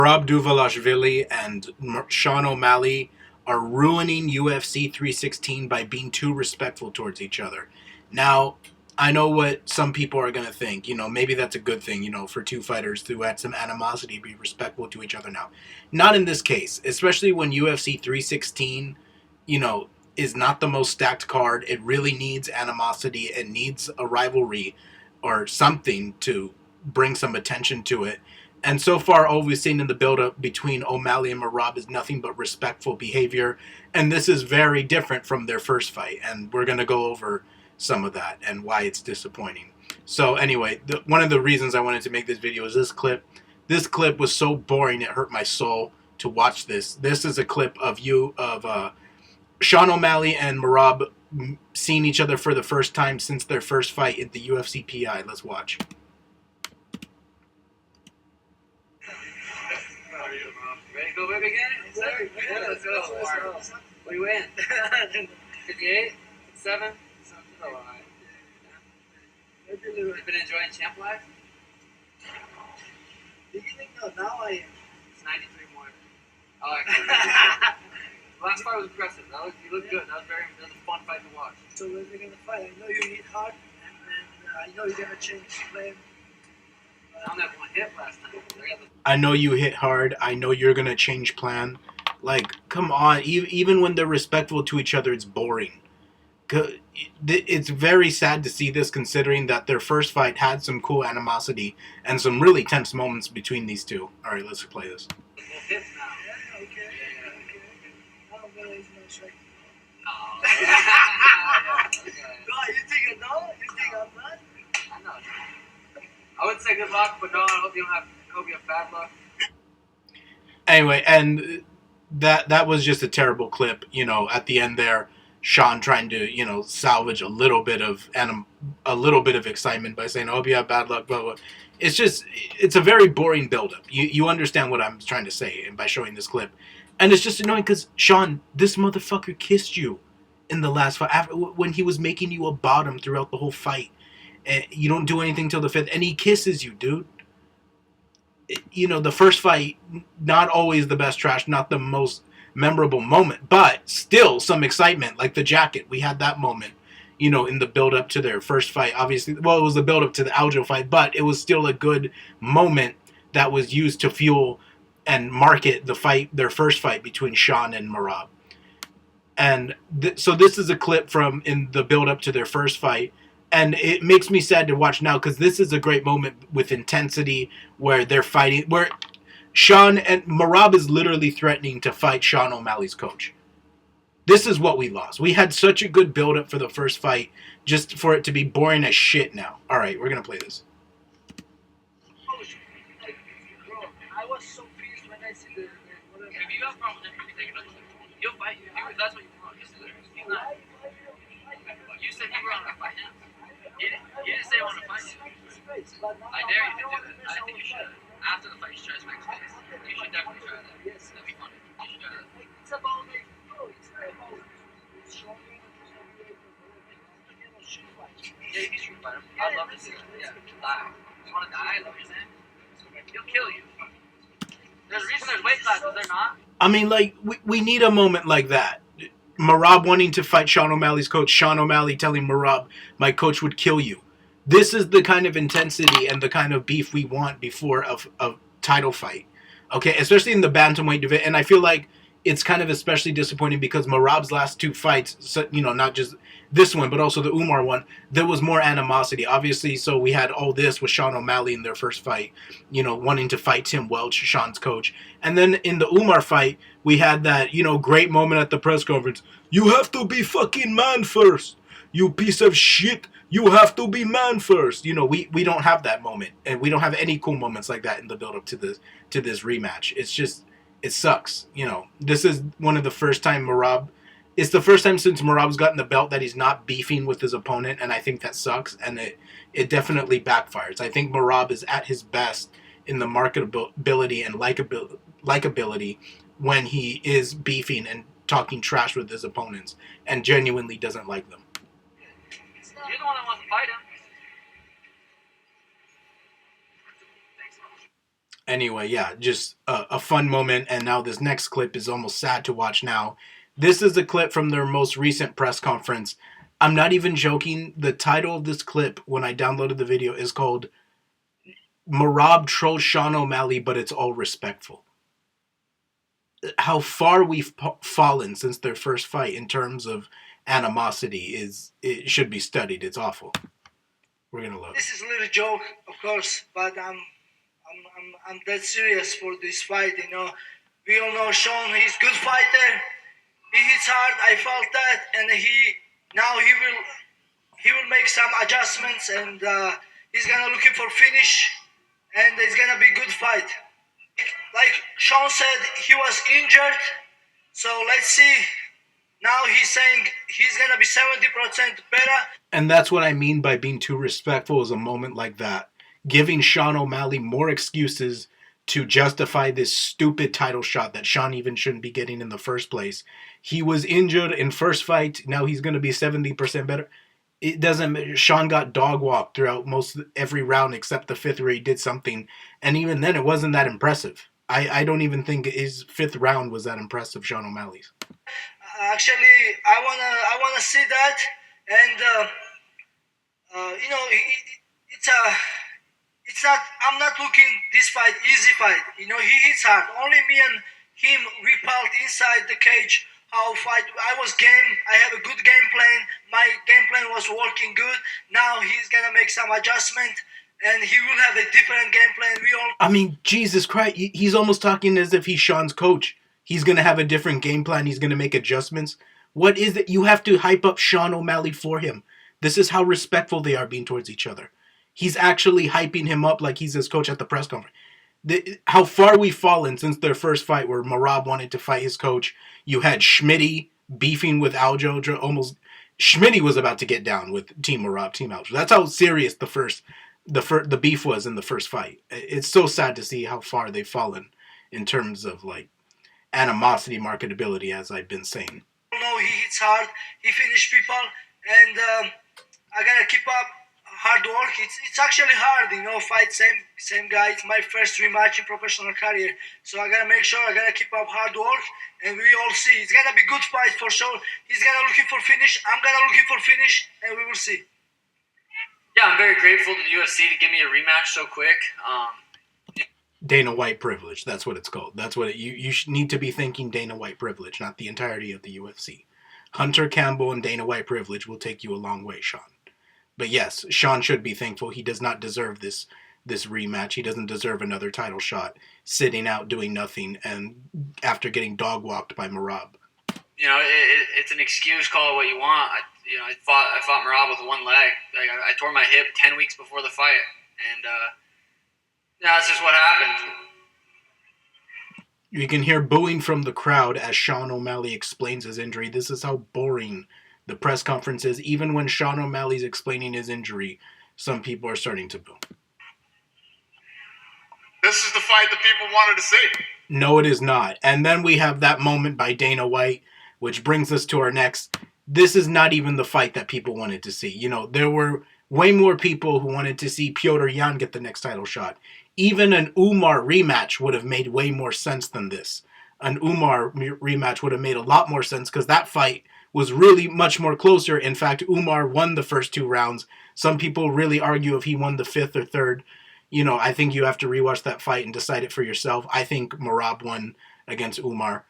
Merab Dvalishvili and Sean O'Malley are ruining UFC 316 by being too respectful towards each other. Now, I know what some people are going to think. Maybe that's a good thing, for two fighters who had some animosity be respectful to each other now. Not in this case, especially when UFC 316, is not the most stacked card. It really needs animosity. It needs a rivalry or something to bring some attention to it. And so far, all we've seen in the build-up between O'Malley and Merab is nothing but respectful behavior. And this is very different from their first fight. And we're going to go over some of that and why it's disappointing. So anyway, one of the reasons I wanted to make this video is this clip. This clip was so boring, it hurt my soul to watch this. This is a clip of Sean O'Malley and Merab seeing each other for the first time since their first fight in the UFC PI. Let's watch. Ready to go big again? Yeah, let's go. What do you win? 58? 7? Oh, all right. You've been enjoying champ life? No, now I am. It's 93 more. Oh, actually. Last fight was impressive. You looked good. That was a fun fight to watch. So when we're going to fight, I know you hit hard, and I know you're going to change the plan. I only had one hit last time. I know you hit hard. I know you're going to change plan. Like, come on. Even when they're respectful to each other, it's boring. It's very sad to see this, considering that their first fight had some cool animosity and some really tense moments between these two. All right, let's play this. Hits now. Yeah, okay. I'm going to use my strike. Oh. No, you think no? You think I'm not? I know. I would say good luck, but no, I hope you have bad luck. Anyway, and that was just a terrible clip. At the end there, Sean trying to salvage a little bit of excitement by saying, "I hope you have bad luck." Blah blah. It's a very boring buildup. You understand what I'm trying to say, and by showing this clip, and it's just annoying because Sean, this motherfucker kissed you in the last fight when he was making you a bottom throughout the whole fight. And you don't do anything till the 5th, and he kisses you, dude. The first fight, not always the best trash, not the most memorable moment, but still some excitement, like the jacket. We had that moment, in the build-up to their first fight. Obviously, well, it was the build-up to the Aljo fight, but it was still a good moment that was used to fuel and market their first fight between Sean and Merab. And so this is a clip from in the build-up to their first fight. And it makes me sad to watch now because this is a great moment with intensity where they're fighting, where Sean and Merab is literally threatening to fight Sean O'Malley's coach. This is what we lost. We had such a good build-up for the first fight just for it to be boring as shit now. All right, we're going to play this. I was so pleased when I see the whatever. If you have a problem with him, you can take another step. He'll fight you. That's what you want. He's not. You said you were on to fight him. You didn't say I want to fight you. I dare you to do it. I think you should. After the fight, you should try to smack his face. You should definitely try that. That'd be funny. You should try that. It's about showing shoot fight. Yeah, you can shoot fight him. I'd love to see that. Yeah, die. You want to die? Is that what you're saying? He'll kill you. There's a reason there's weight classes, there not. I mean, like, we need a moment like that. Merab wanting to fight Sean O'Malley's coach. Sean O'Malley telling Merab, "My coach would kill you." This is the kind of intensity and the kind of beef we want before a title fight. Okay, especially in the bantamweight division. And I feel like it's kind of especially disappointing because Merab's last two fights, so, not just this one, but also the Umar one, there was more animosity. Obviously, so we had all this with Sean O'Malley in their first fight, wanting to fight Tim Welch, Sean's coach. And then in the Umar fight, we had that, great moment at the press conference. "You have to be fucking man first. You piece of shit. You have to be man first." We don't have that moment. And we don't have any cool moments like that in the build-up to this rematch. It's just, it sucks. This is one of the first time it's the first time since Merab's gotten the belt that he's not beefing with his opponent, and I think that sucks, and it definitely backfires. I think Merab is at his best in the marketability and likability when he is beefing and talking trash with his opponents and genuinely doesn't like them. You're the one that wants to fight him. Anyway, yeah, just a fun moment. And now this next clip is almost sad to watch now. This is a clip from their most recent press conference. I'm not even joking. The title of this clip, when I downloaded the video, is called Merab Trolls Sean O'Malley, but it's all respectful. How far we've fallen since their first fight in terms of animosity it should be studied. It's awful. We're gonna look. This is a little joke, of course, but I'm dead serious for this fight. You know, we all know Sean. He's a good fighter. He hits hard. I felt that, and he will make some adjustments, and he's gonna looking for finish, and it's gonna be a good fight. Like Sean said, he was injured, so let's see. Now he's saying he's gonna be 70% better. And that's what I mean by being too respectful, is a moment like that. Giving Sean O'Malley more excuses to justify this stupid title shot that Sean even shouldn't be getting in the first place. He was injured in first fight. Now he's going to be 70% better. It doesn't matter. Sean got dog walked throughout most every round except the fifth where he did something. And even then, it wasn't that impressive. I don't even think his fifth round was that impressive, Sean O'Malley's. Actually, I wanna see that, and you know, it's not. I'm not looking this fight easy fight. You know, he hits hard. Only me and him we felt inside the cage how fight. I was game. I have a good game plan. My game plan was working good. Now he's gonna make some adjustment, and he will have a different game plan. I mean, Jesus Christ, he's almost talking as if he's Sean's coach. He's going to have a different game plan. He's going to make adjustments. What is it? You have to hype up Sean O'Malley for him. This is how respectful they are being towards each other. He's actually hyping him up like he's his coach at the press conference. How far we've fallen since their first fight where Merab wanted to fight his coach. You had Schmitty beefing with Aljo. Almost Schmitty was about to get down with Team Merab, Team Aljo. That's how serious the beef was in the first fight. It's so sad to see how far they've fallen in terms of like animosity, marketability, as I've been saying. No, he hits hard. He finished people, and I gotta keep up hard work. It's actually hard, you know, fight same guy. It's my first rematch in professional career, so I gotta make sure I gotta keep up hard work, and we all see it's gonna be good fight for sure. He's gonna looking for finish. I'm gonna looking for finish, and we will see. Yeah, I'm very grateful to the UFC to give me a rematch so quick. Dana White privilege. That's what it's called. That's what you need to be thinking. Dana White privilege, not the entirety of the UFC. Hunter Campbell and Dana White privilege will take you a long way, Sean. But yes, Sean should be thankful. He does not deserve this rematch. He doesn't deserve another title shot, sitting out doing nothing, and after getting dog walked by Merab. You know, it's an excuse. Call it what you want. I fought Merab with one leg. Like I tore my hip 10 weeks before the fight, and yeah, that's just what happened. You can hear booing from the crowd as Sean O'Malley explains his injury. This is how boring the press conference is. Even when Sean O'Malley's explaining his injury, some people are starting to boo. This is the fight that people wanted to see. No, it is not. And then we have that moment by Dana White, which brings us to our next. This is not even the fight that people wanted to see. You know, there were way more people who wanted to see Petr Yan get the next title shot. Even an Umar rematch would have made way more sense than this. An Umar rematch would have made a lot more sense because that fight was really much more closer. In fact, Umar won the first two rounds. Some people really argue if he won the fifth or third. You know, I think you have to rewatch that fight and decide it for yourself. I think Merab won against Umar.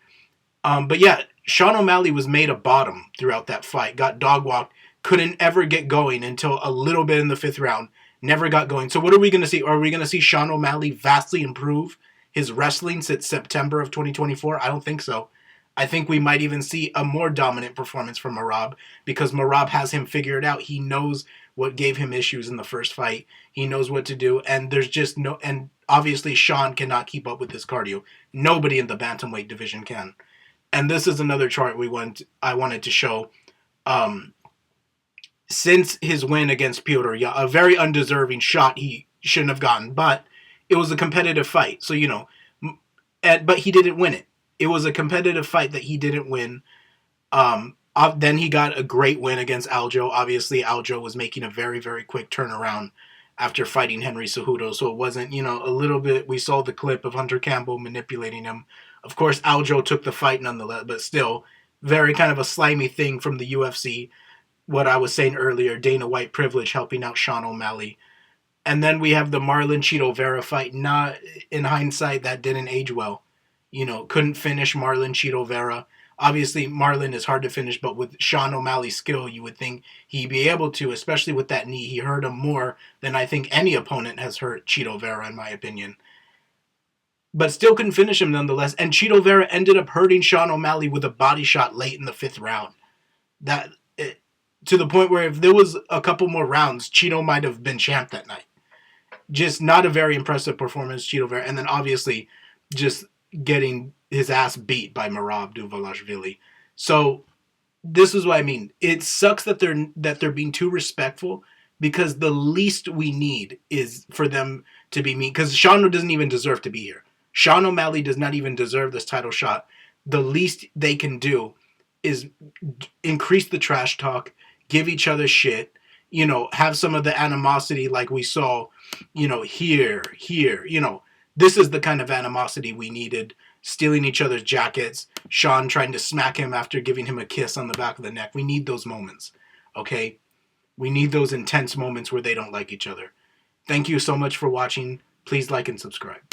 But yeah, Sean O'Malley was made a bottom throughout that fight. Got dog walked. Couldn't ever get going until a little bit in the fifth round. Never got going. So what are we going to see? Are we going to see Sean O'Malley vastly improve his wrestling since September of 2024? I don't think so. I think we might even see a more dominant performance from Merab because Merab has him figured out. He knows what gave him issues in the first fight. He knows what to do. And there's just no... And obviously Sean cannot keep up with his cardio. Nobody in the bantamweight division can. And this is another chart I wanted to show. Since his win against Petr Yan, a very undeserving shot he shouldn't have gotten, but it was a competitive fight. So, you know, but he didn't win it. It was a competitive fight that he didn't win. Then he got a great win against Aljo. Obviously, Aljo was making a very, very quick turnaround after fighting Henry Cejudo. So it wasn't, a little bit, we saw the clip of Hunter Campbell manipulating him. Of course, Aljo took the fight nonetheless, but still, very kind of a slimy thing from the UFC. What I was saying earlier, Dana White privilege helping out Sean O'Malley. And then we have the Marlon Chito Vera fight. Not, in hindsight, that didn't age well. Couldn't finish Marlon Chito Vera. Obviously, Marlon is hard to finish, but with Sean O'Malley's skill, you would think he'd be able to, especially with that knee. He hurt him more than I think any opponent has hurt Chito Vera, in my opinion. But still couldn't finish him nonetheless. And Chito Vera ended up hurting Sean O'Malley with a body shot late in the 5th round. To the point where if there was a couple more rounds, Chito might have been champ that night. Just not a very impressive performance, Chito Vera. And then obviously just getting his ass beat by Merab Dvalishvili. So this is what I mean. It sucks that they're being too respectful, because the least we need is for them to be mean. Because Sean doesn't even deserve to be here. Sean O'Malley does not even deserve this title shot. The least they can do is increase the trash talk, give each other shit, have some of the animosity like we saw, here. This is the kind of animosity we needed. Stealing each other's jackets, Sean trying to smack him after giving him a kiss on the back of the neck. We need those moments, okay? We need those intense moments where they don't like each other. Thank you so much for watching. Please like and subscribe.